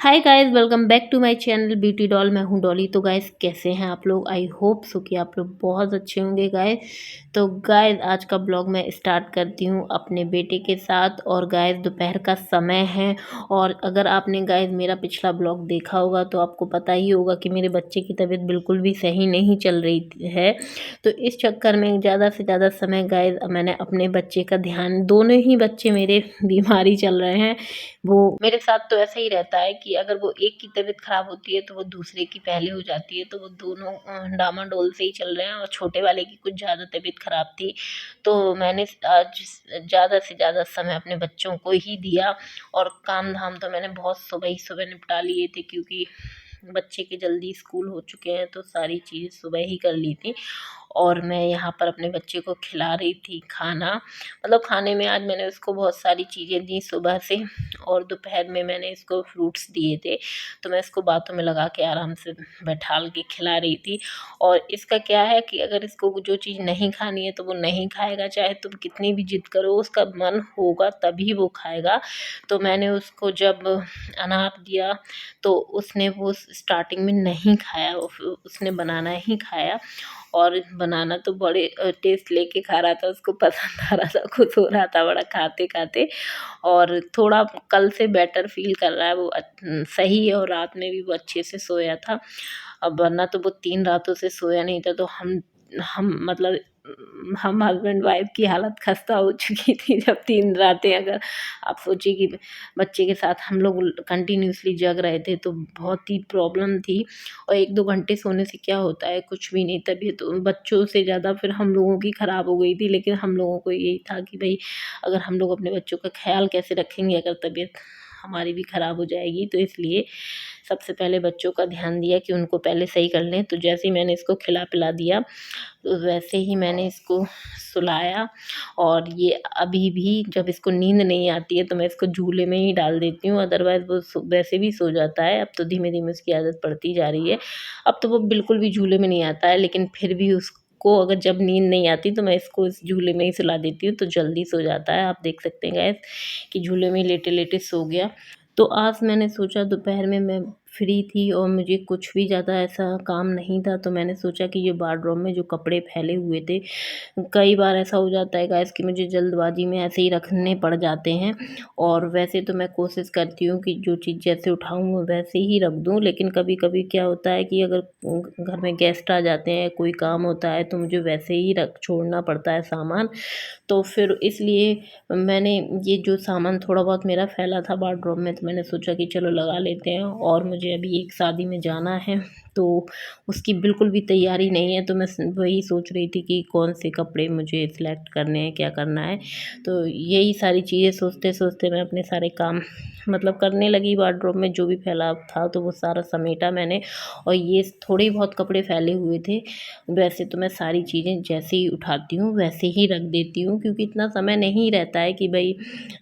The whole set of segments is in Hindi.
Hi guys, welcome back to my channel Beauty Doll. मैं हूं डॉली। तो गाइस, कैसे हैं आप लोग? आई होप सो कि आप लोग बहुत अच्छे होंगे गाइस। तो गाइस, आज का ब्लॉग मैं स्टार्ट करती हूं अपने बेटे के साथ। और गाइस, दोपहर का समय है। और अगर आपने गाइस मेरा पिछला ब्लॉग देखा होगा तो आपको पता ही होगा कि मेरे बच्चे की तबीयत बिल्कुल भी सही नहीं चल रही है। तो इस चक्कर में ज़्यादा से ज़्यादा समय गाइस मैंने अपने बच्चे का ध्यान, दोनों ही बच्चे मेरे बीमारी चल रहे हैं। वो मेरे साथ तो ऐसा ही रहता है कि अगर वो एक की तबीयत खराब होती है तो वो दूसरे की पहले हो जाती है। तो वो दोनों डामाडोल से ही चल रहे हैं। और छोटे वाले की कुछ ज़्यादा तबीयत खराब थी, तो मैंने आज ज़्यादा से ज़्यादा समय अपने बच्चों को ही दिया। और काम धाम तो मैंने बहुत सुबह ही सुबह निपटा लिए थे, क्योंकि बच्चे के जल्दी स्कूल हो चुके हैं तो सारी चीज़ें सुबह ही कर ली थी। और मैं यहाँ पर अपने बच्चे को खिला रही थी खाना। मतलब खाने में आज मैंने उसको बहुत सारी चीज़ें दी सुबह से। और दोपहर में मैंने इसको फ्रूट्स दिए थे। तो मैं इसको बातों में लगा के आराम से बैठाल के खिला रही थी। और इसका क्या है कि अगर इसको जो चीज़ नहीं खानी है तो वो नहीं खाएगा, चाहे तुम कितनी भी जिद करो, उसका मन होगा तभी वो खाएगा। तो मैंने उसको जब अनार दिया तो उसने वो स्टार्टिंग में नहीं खाया, उसने बनाना ही खाया। और बनाना तो बड़े टेस्ट लेके खा रहा था, उसको पसंद आ रहा था, खुश हो रहा था बड़ा खाते खाते। और थोड़ा कल से बेटर फील कर रहा है वो, सही है। और रात में भी वो अच्छे से सोया था। अब वरना तो वो 3 रातों से सोया नहीं था। तो हम मतलब हम हस्बैंड वाइफ की हालत खस्ता हो चुकी थी जब 3 रातें, अगर आप सोचिए कि बच्चे के साथ हम लोग कंटिन्यूसली जग रहे थे तो बहुत ही प्रॉब्लम थी। और 1-2 घंटे सोने से क्या होता है, कुछ भी नहीं। तबीयत तो बच्चों से ज़्यादा फिर हम लोगों की ख़राब हो गई थी। लेकिन हम लोगों को यही था कि भई अगर हम लोग अपने बच्चों का ख़्याल कैसे रखेंगे अगर तबीयत हमारी भी ख़राब हो जाएगी। तो इसलिए सबसे पहले बच्चों का ध्यान दिया कि उनको पहले सही कर लें। तो जैसे ही मैंने इसको खिला-पिला दिया, तो वैसे ही मैंने इसको सुलाया। और ये अभी भी जब इसको नींद नहीं आती है तो मैं इसको झूले में ही डाल देती हूँ, अदरवाइज़ वो वैसे भी सो जाता है। अब तो धीमे-धीमे उसकी आदत पड़ती जा रही है। अब तो वो बिल्कुल भी झूले में नहीं आता है, लेकिन फिर भी उसको अगर जब नींद नहीं आती तो मैं इसको इस झूले में ही सुला देती हूँ, तो जल्दी सो जाता है। आप देख सकते हैं गाइस कि झूले में लेटे-लेटे सो गया। तो आज मैंने सोचा, दोपहर में मैं फ्री थी और मुझे कुछ भी ज़्यादा ऐसा काम नहीं था, तो मैंने सोचा कि ये वार्डरोब में जो कपड़े फैले हुए थे, कई बार ऐसा हो जाता है गाइस कि मुझे जल्दबाजी में ऐसे ही रखने पड़ जाते हैं। और वैसे तो मैं कोशिश करती हूँ कि जो चीज़ जैसे उठाऊँ वो वैसे ही रख दूँ, लेकिन कभी-कभी क्या होता है कि अगर घर में गेस्ट आ जाते हैं, कोई काम होता है, तो मुझे वैसे ही रख छोड़ना पड़ता है सामान। तो फिर इसलिए मैंने ये जो सामान थोड़ा बहुत मेरा फैला था वार्डरोब में, तो मैंने सोचा कि चलो लगा लेते हैं। और मुझे अभी एक शादी में जाना है, तो उसकी बिल्कुल भी तैयारी नहीं है। तो मैं वही सोच रही थी कि कौन से कपड़े मुझे सिलेक्ट करने हैं, क्या करना है। तो यही सारी चीज़ें सोचते सोचते मैं अपने सारे काम मतलब करने लगी। वार्डरोब में जो भी फैला था तो वो सारा समेटा मैंने। और ये थोड़े बहुत कपड़े फैले हुए थे। वैसे तो मैं सारी चीज़ें जैसे ही उठाती हूँ वैसे ही रख देती हूँ, क्योंकि इतना समय नहीं रहता है कि भई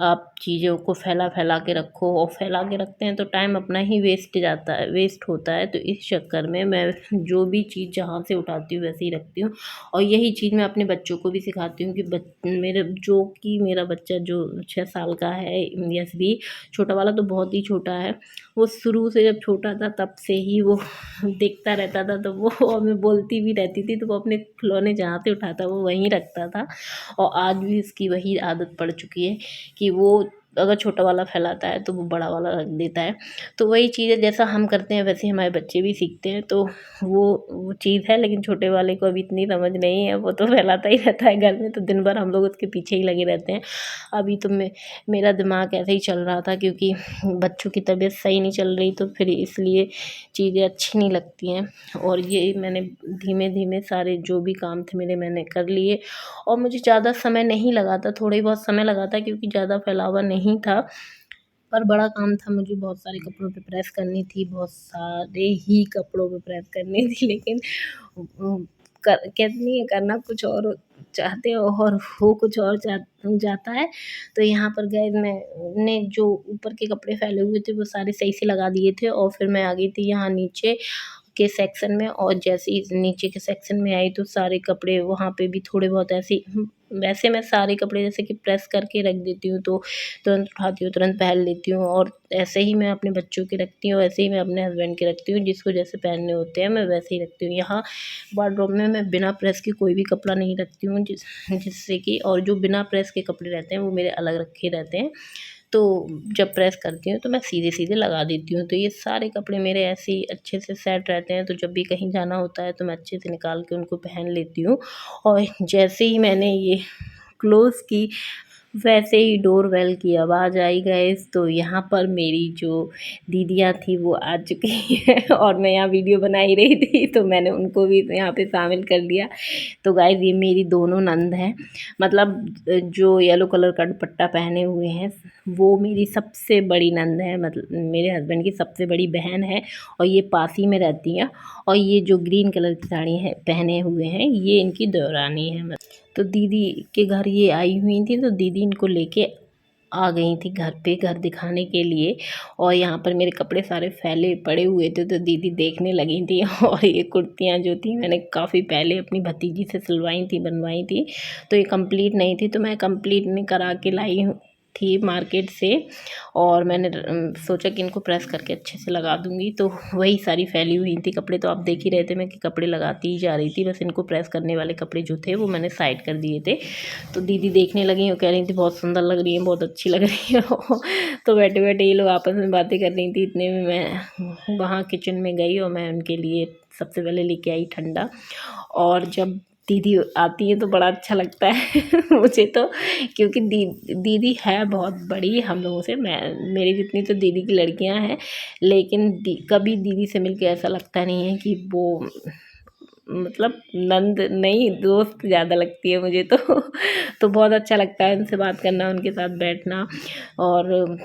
आप चीज़ों को फैला-फैला के रखो। और फैला के रखते हैं तो टाइम अपना ही वेस्ट होता है। तो इस चक्कर में मैं जो भी चीज़ जहाँ से उठाती हूँ वैसे ही रखती हूँ। और यही चीज़ मैं अपने बच्चों को भी सिखाती हूँ कि मेरा बच्चा जो 6 साल का है, यशवी, छोटा वाला तो बहुत ही छोटा है। वो शुरू से जब छोटा था तब से ही वो देखता रहता था, तो वो और मैं बोलती भी रहती थी तो वो अपने खिलौने जहाँ से उठाता वो वहीं रखता था। और आज भी उसकी वही आदत पड़ चुकी है कि वो अगर छोटा वाला फैलाता है तो वो बड़ा वाला रख देता है। तो वही चीज़ है, जैसा हम करते हैं वैसे हमारे बच्चे भी सीखते हैं। तो वो चीज़ है, लेकिन छोटे वाले को अभी इतनी समझ नहीं है, वो तो फैलाता ही रहता है घर में, तो दिन भर हम लोग उसके पीछे ही लगे रहते हैं। अभी तो मेरा दिमाग ऐसे ही चल रहा था, क्योंकि बच्चों की तबीयत सही नहीं चल रही, तो फिर इसलिए चीज़ें अच्छी नहीं लगती हैं। और ये मैंने धीमे-धीमे सारे जो भी काम थे मेरे मैंने कर लिए। और मुझे ज़्यादा समय नहीं लगा था, थोड़ा ही बहुत समय लगा था, क्योंकि ज़्यादा फैलावा नहीं था। पर बड़ा काम था, मुझे बहुत सारे कपड़ों पे प्रेस करनी थी, बहुत सारे ही कपड़ों पे प्रेस करनी थी। लेकिन कर कहते नहीं है, करना कुछ और चाहते हो और हो कुछ और जाता है। तो यहाँ पर गए, मैंने जो ऊपर के कपड़े फैले हुए थे वो सारे सही से लगा दिए थे। और फिर मैं आ गई थी यहाँ नीचे के सेक्शन में। और जैसे ही नीचे के सेक्शन में आई तो सारे कपड़े वहाँ पे भी थोड़े बहुत ऐसे ही वैसे मैं सारे कपड़े जैसे कि प्रेस करके रख देती हूँ, तो तुरंत उठाती हूँ, तुरंत पहन लेती हूँ। और ऐसे ही मैं अपने बच्चों के रखती हूँ, वैसे ही मैं अपने हस्बैंड के रखती हूँ, जिसको जैसे पहनने होते हैं मैं वैसे ही रखती हूँ। यहाँ वार्डरोब में मैं बिना प्रेस के कोई भी कपड़ा नहीं रखती हूँ, जिससे कि, और जो बिना प्रेस के कपड़े रहते हैं वो मेरे अलग रखे रहते हैं। तो जब प्रेस करती हूँ तो मैं सीधे-सीधे लगा देती हूँ। तो ये सारे कपड़े मेरे ऐसे ही अच्छे से सेट रहते हैं, तो जब भी कहीं जाना होता है तो मैं अच्छे से निकाल के उनको पहन लेती हूँ। और जैसे ही मैंने ये क्लोज़ की, वैसे ही डोरबेल की आवाज़ आई गाइस। तो यहाँ पर मेरी जो दीदियाँ थी वो आ चुकी हैं और मैं यहाँ वीडियो बना ही रही थी, तो मैंने उनको भी यहाँ पे शामिल कर लिया। तो गाइस ये मेरी दोनों नंद हैं, मतलब जो येलो कलर का दुपट्टा पहने हुए हैं वो मेरी सबसे बड़ी नंद है, मतलब मेरे हस्बैंड की सबसे बड़ी बहन है, और ये पास ही में रहती हैं। और ये जो ग्रीन कलर की साड़ी है पहने हुए हैं ये इनकी देवरानी है। तो दीदी के घर ये आई हुई थी, तो दीदी इनको लेके आ गई थी घर पे, घर दिखाने के लिए। और यहाँ पर मेरे कपड़े सारे फैले पड़े हुए थे, तो दीदी देखने लगी थी और ये कुर्तियाँ जो थी मैंने काफ़ी पहले अपनी भतीजी से सिलवाई थी, बनवाई थी। तो ये कंप्लीट नहीं थी, तो मैं कंप्लीट नहीं करा के लाई हूँ थी मार्केट से। और मैंने सोचा कि इनको प्रेस करके अच्छे से लगा दूँगी, तो वही सारी फैली हुई थी कपड़े। तो आप देख ही रहे थे मैं कि कपड़े लगाती ही जा रही थी, बस इनको प्रेस करने वाले कपड़े जो थे वो मैंने साइड कर दिए थे। तो दीदी देखने लगी और कह रही थी बहुत सुंदर लग रही है, बहुत अच्छी लग रही है तो बैठे बैठे ये लोग आपस में बातें कर रही थी, इतने में मैं वहाँ किचन में गई और मैं उनके लिए सबसे पहले लेके आई ठंडा। और जब दीदी आती है तो बड़ा अच्छा लगता है मुझे तो, क्योंकि दीदी है बहुत बड़ी हम लोगों से, मैं मेरी जितनी तो दीदी की लड़कियां हैं, लेकिन कभी दीदी से मिलके ऐसा लगता नहीं है कि वो, मतलब नंद नहीं, दोस्त ज़्यादा लगती है मुझे तो तो बहुत अच्छा लगता है उनसे बात करना, उनके साथ बैठना। और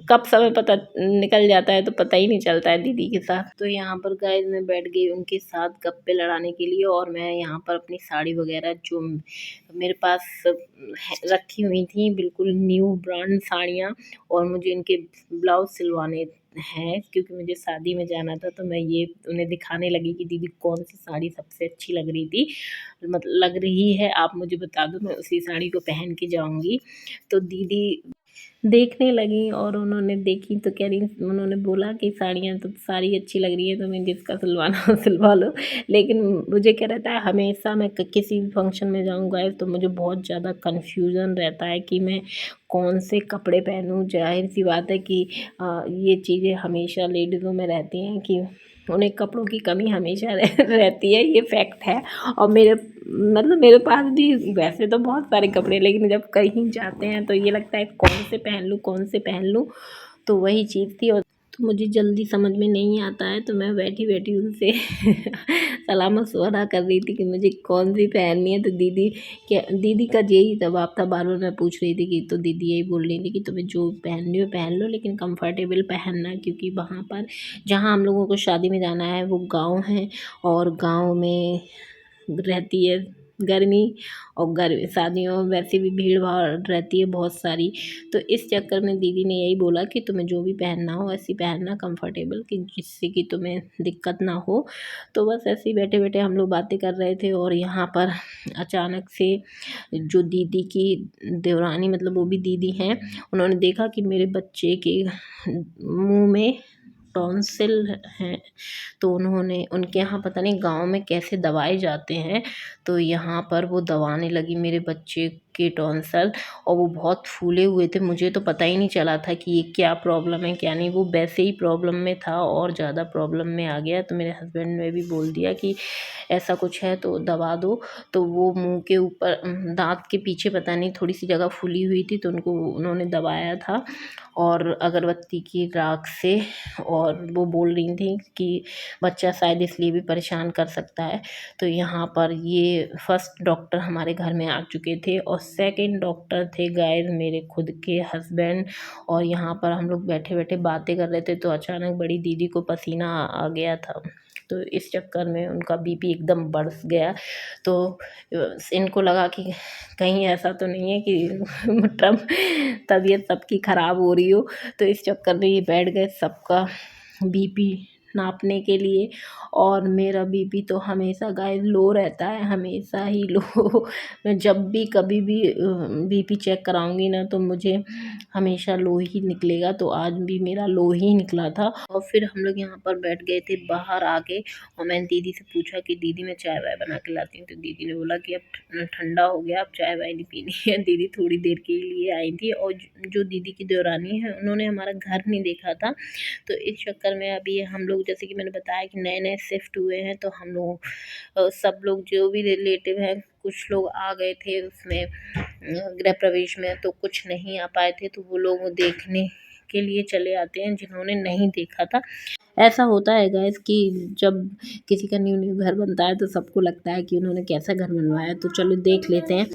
कब समय पता निकल जाता है तो पता ही नहीं चलता है दीदी के साथ। तो यहाँ पर गाइस मैं बैठ गई उनके साथ गप्पे लड़ाने के लिए, और मैं यहाँ पर अपनी साड़ी वगैरह जो मेरे पास रखी हुई थी, बिल्कुल न्यू ब्रांड साड़ियाँ, और मुझे इनके ब्लाउज सिलवाने हैं क्योंकि मुझे शादी में जाना था। तो मैं ये उन्हें दिखाने लगी कि दीदी कौन सी साड़ी सबसे अच्छी लग रही थी, मतलब लग रही है, आप मुझे बता दो, मैं उसी साड़ी को पहन के जाऊँगी। तो दीदी देखने लगी और उन्होंने देखी तो कह रही, उन्होंने बोला कि साड़ियाँ तो सारी अच्छी लग रही है, तुम्हें जिसका सिलवाना हो सिलवा लो। लेकिन मुझे क्या रहता है, हमेशा मैं किसी भी फंक्शन में जाऊँ गाइस तो मुझे बहुत ज़्यादा कन्फ्यूज़न रहता है कि मैं कौन से कपड़े पहनूँ। ज़ाहिर सी बात है कि ये चीज़ें हमेशा लेडीज़ों में रहती हैं कि उन्हें कपड़ों की कमी हमेशा रहती है, ये फैक्ट है। और मेरे पास भी वैसे तो बहुत सारे कपड़े, लेकिन जब कहीं जाते हैं तो ये लगता है कौन से पहन लूँ, कौन से पहन लूँ। तो वही चीज़ थी, और तो मुझे जल्दी समझ में नहीं आता है, तो मैं बैठी-बैठी उनसे सलाह मशवरा कर रही थी कि मुझे कौन-सी पहननी है। तो दीदी का यही जवाब था, बार-बार मैं पूछ रही थी कि, तो दीदी यही बोल रही थी कि तुम्हें जो पहननी हो पहन लो, लेकिन कंफर्टेबल पहनना, क्योंकि वहाँ पर जहाँ हम लोगों को शादी में जाना है वो गाँव है, और गाँव में रहती है गर्मी, और शादियों में वैसे भी भीड़ भाड़ रहती है बहुत सारी। तो इस चक्कर में दीदी ने यही बोला कि तुम्हें जो भी पहनना हो ऐसी पहनना कंफर्टेबल, कि जिससे कि तुम्हें दिक्कत ना हो। तो बस ऐसे ही बैठे बैठे हम लोग बातें कर रहे थे, और यहाँ पर अचानक से जो दीदी की देवरानी, मतलब वो भी दीदी हैं, उन्होंने देखा कि मेरे बच्चे के मुंह में टॉन्सिल हैं। तो उन्होंने, उनके यहाँ पता नहीं गाँव में कैसे दबाए जाते हैं, तो यहाँ पर वो दबाने लगी मेरे बच्चे के टॉन्सिल, और वो बहुत फूले हुए थे। मुझे तो पता ही नहीं चला था कि ये क्या प्रॉब्लम है क्या नहीं, वो वैसे ही प्रॉब्लम में था और ज़्यादा प्रॉब्लम में आ गया। तो मेरे हस्बैंड ने भी बोल दिया कि ऐसा कुछ है तो दबा दो। तो वो मुंह के ऊपर, दांत के पीछे पता नहीं थोड़ी सी जगह फूली हुई थी, तो उनको उन्होंने दबाया था, और अगरबत्ती की राख से। और वो बोल रही थी कि बच्चा शायद इसलिए भी परेशान कर सकता है। तो यहाँ पर ये फर्स्ट डॉक्टर हमारे घर में आ चुके थे, और सेकंड डॉक्टर थे गाइस मेरे खुद के हस्बैंड। और यहाँ पर हम लोग बैठे बैठे बातें कर रहे थे, तो अचानक बड़ी दीदी को पसीना आ गया था, तो इस चक्कर में उनका बीपी एकदम बढ़ गया। तो इनको लगा कि कहीं ऐसा तो नहीं है कि मतलब तबीयत सबकी ख़राब हो रही हो। तो इस चक्कर में ये बैठ गए, सबका बीपी नापने के लिए। और मेरा बीपी तो हमेशा गाइस लो रहता है, हमेशा ही लो। मैं जब भी कभी भी बीपी चेक कराऊंगी ना तो मुझे हमेशा लो ही निकलेगा, तो आज भी मेरा लो ही निकला था। और फिर हम लोग यहाँ पर बैठ गए थे बाहर आके, और मैंने दीदी से पूछा कि दीदी मैं चाय वाय बना के लाती हूँ, तो दीदी ने बोला कि अब ठंडा हो गया, अब चाय वाय नहीं पीनी है। दीदी थोड़ी देर के लिए आई थी, और जो दीदी की देवरानी है उन्होंने हमारा घर नहीं देखा था, तो इस चक्कर में अभी हम लोग, जैसे कि मैंने बताया कि नए नए शिफ्ट हुए हैं, तो हम लोग सब लोग जो भी रिलेटिव हैं, कुछ लोग आ गए थे उसमें गृह प्रवेश में, तो कुछ नहीं आ पाए थे, तो वो लोग देखने के लिए चले आते हैं जिन्होंने नहीं देखा था। ऐसा होता है गाइस कि जब किसी का न्यू न्यू घर बनता है तो सबको लगता है कि उन्होंने कैसा घर बनवाया है, तो चलो देख लेते हैं।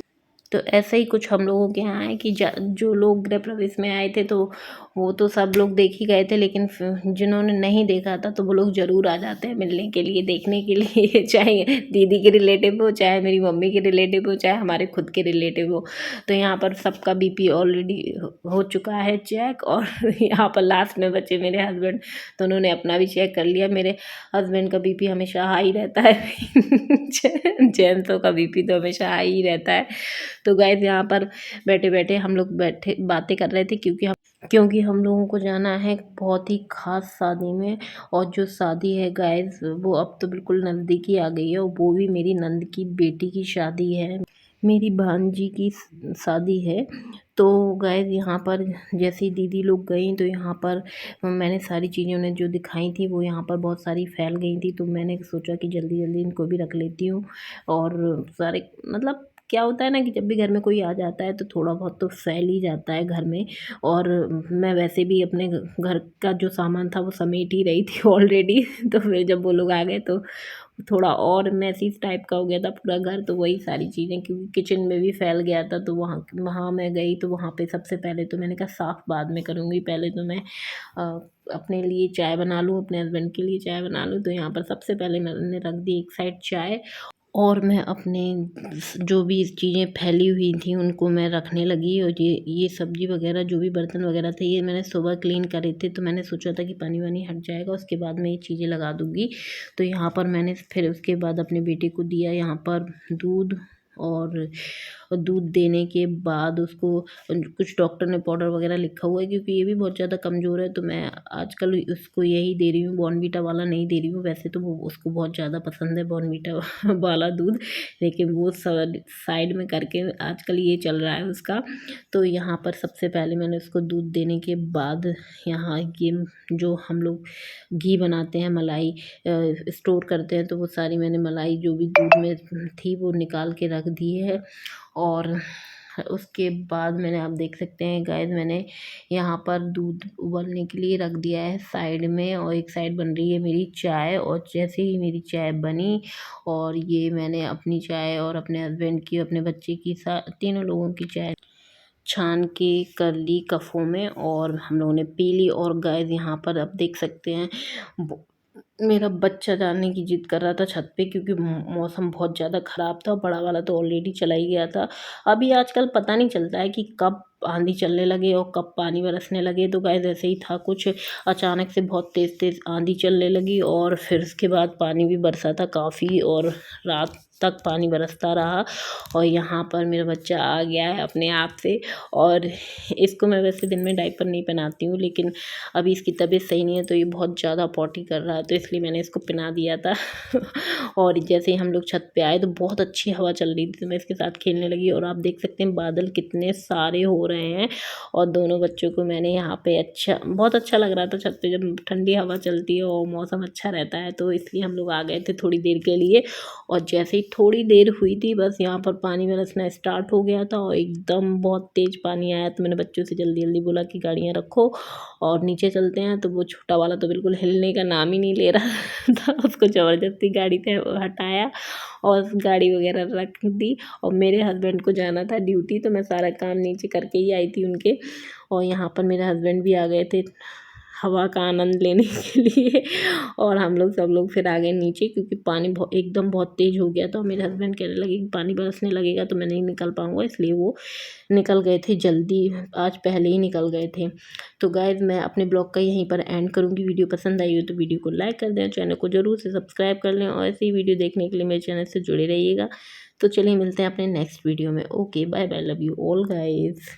तो ऐसा ही कुछ हम लोगों के यहाँ है कि जो लोग गृह प्रवेश में आए थे तो वो तो सब लोग देख ही गए थे, लेकिन जिन्होंने नहीं देखा था तो वो लोग ज़रूर आ जाते हैं मिलने के लिए, देखने के लिए। चाहे दीदी के रिलेटिव हो, चाहे मेरी मम्मी के रिलेटिव हो, चाहे हमारे खुद के रिलेटिव हो। तो यहाँ पर सबका बीपी ऑलरेडी हो चुका है चेक, और यहाँ पर लास्ट में बचे मेरे हस्बैंड, तो उन्होंने अपना भी चेक कर लिया। मेरे हस्बैंड का बीपी हमेशा हाई रहता है। जेंट्सों का बीपी तो हमेशा हाई ही रहता है। तो गाइस यहाँ पर बैठे बैठे हम लोग बैठे बातें कर रहे थे, क्योंकि हम लोगों को जाना है बहुत ही ख़ास शादी में। और जो शादी है गाइस वो अब तो बिल्कुल नज़दीक ही आ गई है, और वो भी मेरी नंद की बेटी की शादी है, मेरी भांजी की शादी है। तो गाइस यहाँ पर जैसे ही दीदी लोग गई तो यहाँ पर मैंने सारी चीज़ें उन्हें जो दिखाई थी वो यहाँ पर बहुत सारी फैल गई थी, तो मैंने सोचा कि जल्दी जल्दी इनको भी रख लेती हूँ। और सारे मतलब क्या होता है ना कि जब भी घर में कोई आ जाता है तो थोड़ा बहुत तो फैल ही जाता है घर में। और मैं वैसे भी अपने घर का जो सामान था वो समेट ही रही थी ऑलरेडी। तो फिर जब वो लोग आ गए तो थोड़ा और मैसी टाइप का हो गया था पूरा घर, तो वही सारी चीज़ें, क्योंकि किचन में भी फैल गया था, तो वहाँ वहाँ मैं गई तो वहाँ पे सबसे पहले तो मैंने कहा साफ़ बाद में करूँगी, पहले तो मैं अपने लिए चाय बना लूँ, अपने हस्बैंड के लिए चाय बना लूँ। तो यहाँ पर सबसे पहले मैंने रख दी एक साइड चाय, और मैं अपने जो भी चीज़ें फैली हुई थी उनको मैं रखने लगी। और ये सब्ज़ी वगैरह जो भी बर्तन वगैरह थे ये मैंने सुबह क्लीन करे थे, तो मैंने सोचा था कि पानी वानी हट जाएगा उसके बाद मैं ये चीज़ें लगा दूँगी। तो यहाँ पर मैंने फिर उसके बाद अपने बेटे को दिया यहाँ पर दूध, और दूध देने के बाद उसको कुछ डॉक्टर ने पाउडर वगैरह लिखा हुआ है, क्योंकि ये भी बहुत ज़्यादा कमज़ोर है, तो मैं आजकल उसको यही दे रही हूँ, बॉर्नवीटा वाला नहीं दे रही हूँ। वैसे तो वो उसको बहुत ज़्यादा पसंद है बॉर्नवीटा वाला दूध, लेकिन वो साइड में करके आजकल ये चल रहा है उसका। तो यहाँ पर सबसे पहले मैंने उसको दूध देने के बाद यहाँ ये जो हम लोग घी बनाते हैं, मलाई स्टोर करते हैं, तो वो सारी मैंने मलाई जो भी दूध में थी वो निकाल के रख दी है। और उसके बाद मैंने, आप देख सकते हैं गाइस, मैंने यहाँ पर दूध उबलने के लिए रख दिया है साइड में, और एक साइड बन रही है मेरी चाय। और जैसे ही मेरी चाय बनी, और ये मैंने अपनी चाय और अपने हस्बैंड की, अपने बच्चे की, तीनों लोगों की चाय छान के कर ली कफ़ों में, और हम लोगों ने पी ली। और गाइस यहाँ पर आप देख सकते हैं मेरा बच्चा जाने की जिद कर रहा था छत पे, क्योंकि मौसम बहुत ज़्यादा ख़राब था, बड़ा वाला तो ऑलरेडी चला ही गया था। अभी आजकल पता नहीं चलता है कि कब आंधी चलने लगे और कब पानी बरसने लगे। तो गाइस ऐसे ही था कुछ, अचानक से बहुत तेज़ तेज़ आंधी चलने लगी, और फिर उसके बाद पानी भी बरसा था काफ़ी, और रात तक पानी बरसता रहा। और यहाँ पर मेरा बच्चा आ गया है अपने आप से, और इसको मैं वैसे दिन में डायपर नहीं पहनाती हूँ, लेकिन अभी इसकी तबीयत सही नहीं है तो ये बहुत ज़्यादा पॉटी कर रहा है, तो इसलिए मैंने इसको पहना दिया था। और जैसे ही हम लोग छत पे आए तो बहुत अच्छी हवा चल रही थी, तो मैं इसके साथ खेलने लगी। और आप देख सकते हैं बादल कितने सारे हो रहे हैं, और दोनों बच्चों को मैंने यहाँ पे बहुत अच्छा लग रहा था छत पे, जब ठंडी हवा चलती है और मौसम अच्छा रहता है, तो इसलिए हम लोग आ गए थे थोड़ी देर के लिए। और जैसे ही थोड़ी देर हुई थी बस यहाँ पर पानी बरसना स्टार्ट हो गया था, और एकदम बहुत तेज़ पानी आया। तो मैंने बच्चों से जल्दी जल्दी बोला कि गाड़ियाँ रखो और नीचे चलते हैं। तो वो छोटा वाला तो बिल्कुल हिलने का नाम ही नहीं ले रहा था, उसको ज़बरदस्ती गाड़ी से हटाया और गाड़ी वगैरह रख दी। और मेरे हस्बैंड को जाना था ड्यूटी, तो मैं सारा काम नीचे करके ही आई थी उनके। और यहाँ पर मेरे हस्बैंड भी आ गए थे हवा का आनंद लेने के लिए। और हम लोग सब लोग फिर आ गए नीचे, क्योंकि पानी एकदम बहुत तेज़ हो गया। तो मेरे हस्बैंड कहने लगे कि पानी बरसने लगेगा तो मैं नहीं निकल पाऊँगा, इसलिए वो निकल गए थे जल्दी, आज पहले ही निकल गए थे। तो गाइज़ मैं अपने ब्लॉग का यहीं पर एंड करूँगी। वीडियो पसंद आई हो तो वीडियो को लाइक कर दें, चैनल को ज़रूर से सब्सक्राइब कर लें, और ऐसी ही वीडियो देखने के लिए मेरे चैनल से जुड़े रहिएगा। तो चलिए मिलते हैं अपने नेक्स्ट वीडियो में। Okay bye bye, love you all guys.